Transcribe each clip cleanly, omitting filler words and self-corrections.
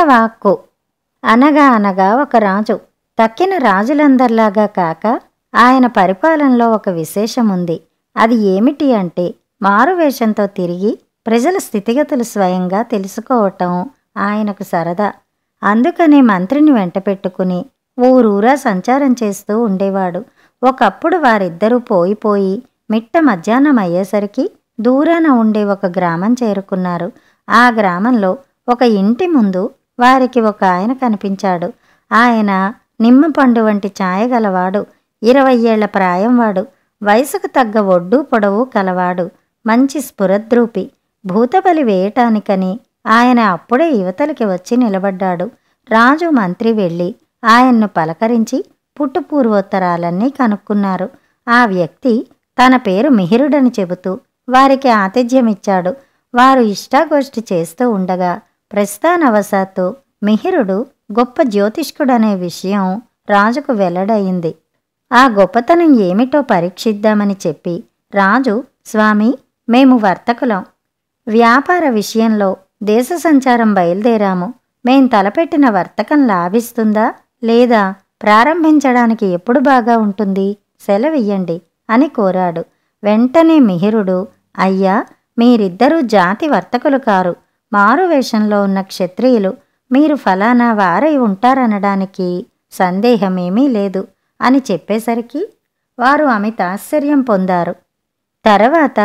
వాక్కు. అనగా అనగా ఒక రాజు. తక్కిన రాజులందరిలాగా కాక ఆయన పరిపాలనలో ఒక విశేషముంది. అది ఏమిటి అంటే మారువేషంతో తిరిగి ప్రజల స్థితిగతులు స్వయంగా తెలుసుకోవటం ఆయనకు సరదా. అందుకనే మంత్రిని వెంటపెట్టుకుని ఊరూరా సంచారం చేస్తూ ఉండేవాడు. ఒకప్పుడు వారిద్దరూ పోయిపోయి మిట్ట మధ్యాహ్నం అయ్యేసరికి దూరాన ఉండే ఒక గ్రామం చేరుకున్నారు. ఆ గ్రామంలో ఒక ఇంటి ముందు వారికి ఒక ఆయన కనిపించాడు. ఆయన నిమ్మపండు వంటి ఛాయగలవాడు. 20 ఏళ్ల ప్రాయంవాడు. వయసుకు తగ్గ ఒడ్డు పొడవు కలవాడు. మంచి స్ఫురద్రూపి. భూతబలి వేయటానికని ఆయన అప్పుడే యువతలకి వచ్చి నిలబడ్డాడు. రాజు మంత్రి వెళ్ళి ఆయన్ను పలకరించి పుట్టుపూర్వోత్తరాలన్నీ కనుక్కున్నారు. ఆ వ్యక్తి తన పేరు మిహిరుడని చెబుతూ వారికి ఆతిథ్యమిచ్చాడు. వారు ఇష్టాగోష్ఠి చేస్తూ ఉండగా ప్రస్థానవశాత్తు మిహిరుడు గొప్ప జ్యోతిష్కుడనే విషయం రాజుకు వెల్లడయింది. ఆ గొప్పతనం ఏమిటో పరీక్షిద్దామని చెప్పి రాజు, స్వామి, మేము వర్తకులం. వ్యాపార విషయంలో దేశ సంచారం బయలుదేరాము. మేం తలపెట్టిన వర్తకం లాభిస్తుందా లేదా ప్రారంభించడానికి ఎప్పుడు బాగా ఉంటుంది, సెలవియ్యండి అని కోరాడు. వెంటనే మిహిరుడు, అయ్యా, మీరిద్దరూ జాతి వర్తకులు కారు, మారువేషంలో ఉన్న క్షత్రియులు. మీరు ఫలానా వారై ఉంటారనడానికి సందేహమేమీ లేదు అని చెప్పేసరికి వారు అమితాశ్చర్యం పొందారు. తర్వాత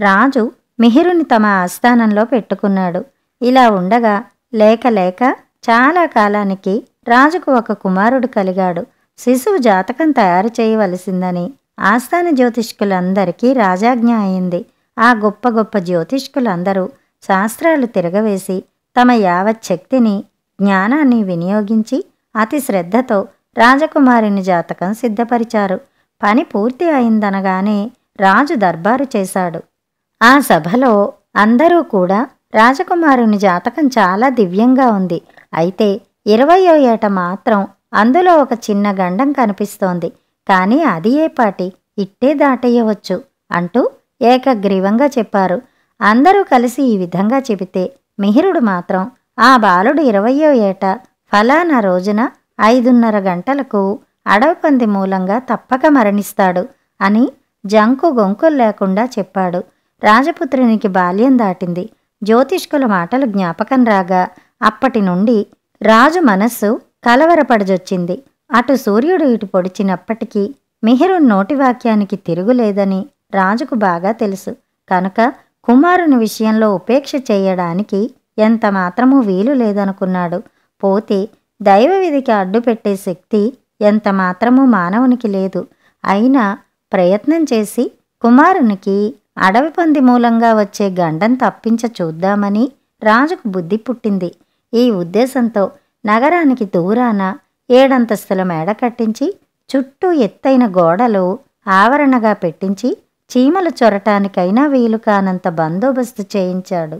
రాజు మిహిరుని తమ ఆస్థానంలో పెట్టుకున్నాడు. ఇలా ఉండగా లేక లేక చాలా కాలానికి రాజుకు ఒక కుమారుడు కలిగాడు. శిశువు జాతకం తయారు చేయవలసిందని ఆస్థాన జ్యోతిష్కులందరికీ రాజాజ్ఞ అయింది. ఆ గొప్ప గొప్ప జ్యోతిష్కులందరూ శాస్త్రాలు తిరగవేసి తమ యావత్ శక్తిని, జ్ఞానాన్ని వినియోగించి అతి శ్రద్ధతో రాజకుమారుని జాతకం సిద్ధపరిచారు. పని పూర్తి అయిందనగానే రాజు దర్బారు చేశాడు. ఆ సభలో అందరూ కూడా రాజకుమారుని జాతకం చాలా దివ్యంగా ఉంది. అయితే 20వ ఏట మాత్రం అందులో ఒక చిన్న గండం కనిపిస్తోంది. కానీ అది ఏపాటి, ఇట్టే దాటేయవచ్చు అంటూ ఏకగ్రీవంగా చెప్పారు. అందరూ కలిసి ఈ విధంగా చెబితే మిహిరుడు మాత్రం ఆ బాలుడు 20వ ఏట ఫలానా రోజున 5:30 గంటలకు అడవి పంది మూలంగా తప్పక మరణిస్తాడు అని జంకు గొంకులు లేకుండా చెప్పాడు. రాజపుత్రునికి బాల్యం దాటింది. జ్యోతిష్కుల మాటలు జ్ఞాపకం రాగా అప్పటి నుండి రాజు మనస్సు కలవరపడజొచ్చింది. అటు సూర్యుడు ఇటు పొడిచినప్పటికీ మిహిరుని నోటి వాక్యానికి తిరుగులేదని రాజుకు బాగా తెలుసు. కనుక కుమారుని విషయంలో ఉపేక్ష చేయడానికి ఎంత మాత్రమూ వీలు లేదనుకున్నాడు. పోతే దైవవిధికి అడ్డుపెట్టే శక్తి ఎంత మాత్రమూ మానవునికి లేదు. అయినా ప్రయత్నం చేసి కుమారునికి అడవి పంది మూలంగా వచ్చే గండం తప్పించ చూద్దామని రాజుకు బుద్ధి పుట్టింది. ఈ ఉద్దేశంతో నగరానికి దూరాన 7 అంతస్తుల మేడ కట్టించి చుట్టూ ఎత్తైన గోడలు ఆవరణగా పెట్టించి చీమలు చొరటానికైనా వీలు కానంత బందోబస్తు చేయించాడు.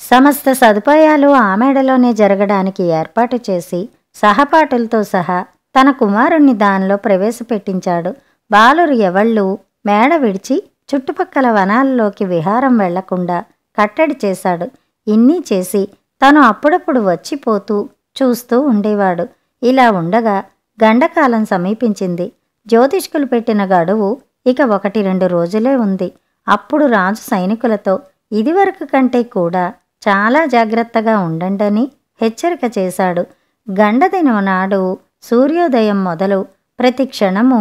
సమస్త సదుపాయాలు ఆ మేడలోనే జరగడానికి ఏర్పాటు చేసి సహపాఠులతో సహా తన కుమారుణ్ణి దానిలో ప్రవేశపెట్టించాడు. బాలురు ఎవళ్ళూ మేడ విడిచి చుట్టుపక్కల వనాల్లోకి విహారం వెళ్లకుండా కట్టడి చేశాడు. ఇన్నీ చేసి తను అప్పుడప్పుడు వచ్చిపోతూ చూస్తూ ఉండేవాడు. ఇలా ఉండగా గండకాలం సమీపించింది. జ్యోతిష్కులు పెట్టిన గడువు ఇక 1-2 రోజులే ఉంది. అప్పుడు రాజు సైనికులతో ఇదివరకు కంటే కూడా చాలా జాగ్రత్తగా ఉండండని హెచ్చరిక చేశాడు. గండదినం నాడు సూర్యోదయం మొదలు ప్రతి క్షణము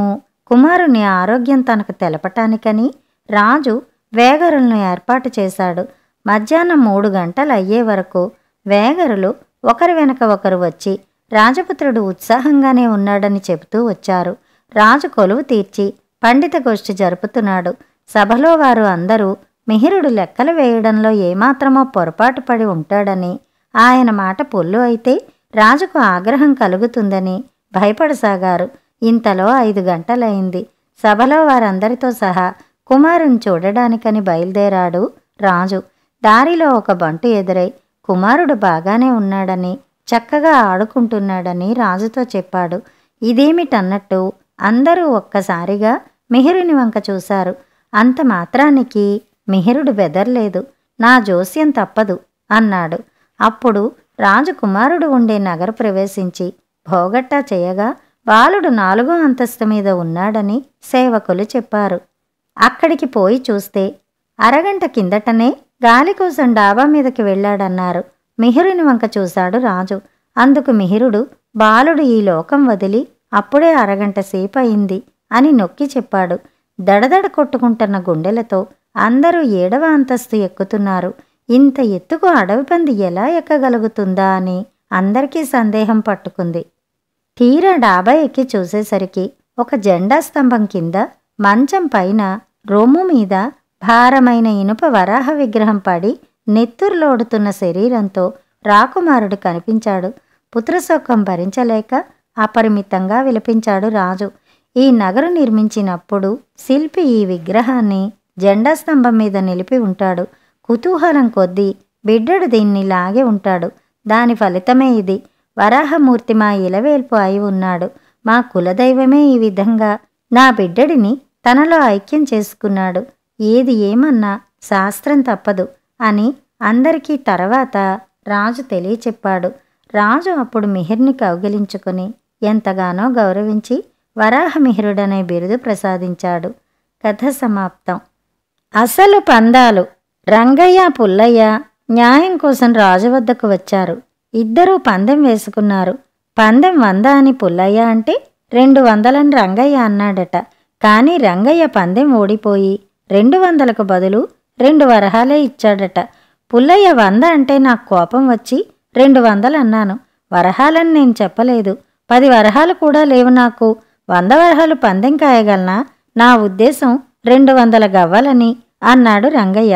కుమారుని ఆరోగ్యం తనకు తెలపటానికని రాజు వేగరులను ఏర్పాటు చేశాడు. మధ్యాహ్నం 3 గంటలు అయ్యే వరకు వేగరులు ఒకరి వెనక ఒకరు వచ్చి రాజపుత్రుడు ఉత్సాహంగానే ఉన్నాడని చెబుతూ వచ్చారు. రాజు కొలువు తీర్చి పండిత గోష్ఠి జరుపుతున్నాడు. సభలో వారు అందరూ మిహిరుడు లెక్కలు వేయడంలో ఏమాత్రమో పొరపాటు పడి ఉంటాడని, ఆయన మాట పొల్లు అయితే రాజుకు ఆగ్రహం కలుగుతుందని భయపడసాగారు. ఇంతలో 5 గంటలైంది. సభలో వారందరితో సహా కుమారుని చూడడానికని బయలుదేరాడు రాజు. దారిలో ఒక బంటు ఎదురై కుమారుడు బాగానే ఉన్నాడని, చక్కగా ఆడుకుంటున్నాడని రాజుతో చెప్పాడు. ఇదేమిటన్నట్టు అందరూ ఒక్కసారిగా మిహిరుని వంక చూశారు. అంత మాత్రానికి మిహిరుడు బెదర్లేదు. నా జోస్యం తప్పదు అన్నాడు. అప్పుడు రాజకుమారుడు ఉండే నగర ప్రవేశించి భోగట్టా చేయగా బాలుడు 4వ అంతస్తు మీద ఉన్నాడని సేవకులు చెప్పారు. అక్కడికి పోయి చూస్తే అరగంట కిందటనే గాలి కోసం డాబా మీదకి వెళ్ళాడన్నారు. మిహిరుని వంక చూశాడు రాజు. అందుకు మిహిరుడు, బాలుడు ఈ లోకం వదిలి అప్పుడే అరగంట సేపు అయింది అని నొక్కి చెప్పాడు. దడదడ కొట్టుకుంటున్న గుండెలతో అందరూ 7వ అంతస్తు ఎక్కుతున్నారు. ఇంత ఎత్తుకు అడవి పంది ఎలా ఎక్కగలుగుతుందా అని అందరికీ సందేహం పట్టుకుంది. తీరా డాబా ఎక్కి చూసేసరికి ఒక జెండా స్తంభం కింద మంచం పైన రొమ్ము మీద భారమైన ఇనుప వరాహ విగ్రహం పడి నెత్తురులోడుతున్న శరీరంతో రాకుమారుడు కనిపించాడు. పుత్రశోకం భరించలేక అపరిమితంగా విలపించాడు రాజు. ఈ నగరు నిర్మించినప్పుడు శిల్పి ఈ విగ్రహాన్ని జెండా స్తంభం మీద నిలిపి ఉంటాడు. కుతూహలం కొద్దీ బిడ్డడు దీన్ని లాగే ఉంటాడు. దాని ఫలితమే ఇది. వరాహమూర్తి మా ఇలవేల్పు అయి ఉన్నాడు. మా కులదైవమే ఈ విధంగా నా బిడ్డడిని తనలో ఐక్యం చేసుకున్నాడు. ఏది ఏమన్నా శాస్త్రం తప్పదు అని అందరికీ తర్వాత రాజు తెలియచెప్పాడు. రాజు అప్పుడు మిహిర్ని కౌగిలించుకుని ఎంతగానో గౌరవించి వరాహమిహిరుడనే బిరుదు ప్రసాదించాడు. కథ సమాప్తం. అసలు పందాలు. రంగయ్య, పుల్లయ్య న్యాయం కోసం రాజు వద్దకు వచ్చారు. ఇద్దరూ పందెం వేసుకున్నారు. పందెం 100 అని పుల్లయ్య అంటే 200 అని రంగయ్య అన్నాడట. కానీ రంగయ్య పందెం ఓడిపోయి 200కు బదులు 2 వరహాలే ఇచ్చాడట. పుల్లయ్య 100 అంటే నాకు కోపం వచ్చి 200 అన్నాను. వరహాలని నేను చెప్పలేదు. 10 వరహాలు కూడా లేవు నాకు. 100 వరహాలు పందెం కాయగలనా? నా ఉద్దేశం 200 గవ్వలని అన్నాడు రంగయ్య.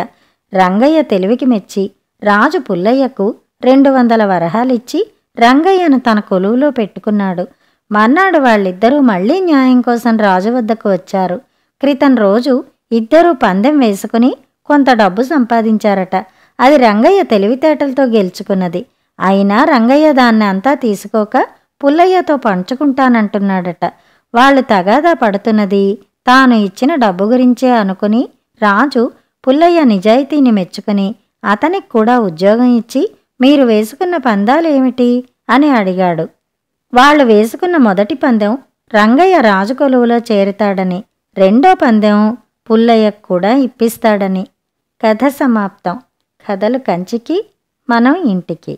రంగయ్య తెలివికి మెచ్చి రాజు పుల్లయ్యకు 200 వరహాలిచ్చి రంగయ్యను తన కొలువులో పెట్టుకున్నాడు. మర్నాడు వాళ్ళిద్దరూ మళ్లీ న్యాయం కోసం రాజు వద్దకు వచ్చారు. క్రితం రోజు ఇద్దరూ పందెం వేసుకుని కొంత డబ్బు సంపాదించారట. అది రంగయ్య తెలివితేటలతో గెలుచుకున్నది. అయినా రంగయ్య దాన్ని అంతా తీసుకోక పుల్లయ్యతో పంచుకుంటానంటున్నాడట. వాళ్ళు తగాదా పడుతున్నది తాను ఇచ్చిన డబ్బు గురించే అనుకుని రాజు పుల్లయ్య నిజాయితీని మెచ్చుకుని అతనికి కూడా ఉద్యోగం ఇచ్చి మీరు వేసుకున్న పందాలేమిటి అని అడిగాడు. వాళ్ళు వేసుకున్న మొదటి పందెం రంగయ్య రాజు కొలువులో చేరుతాడని, రెండో పందెం పుల్లయ్యకు కూడా ఇప్పిస్తాడని. కథ సమాప్తం. కథలు కంచికి, మనం ఇంటికి.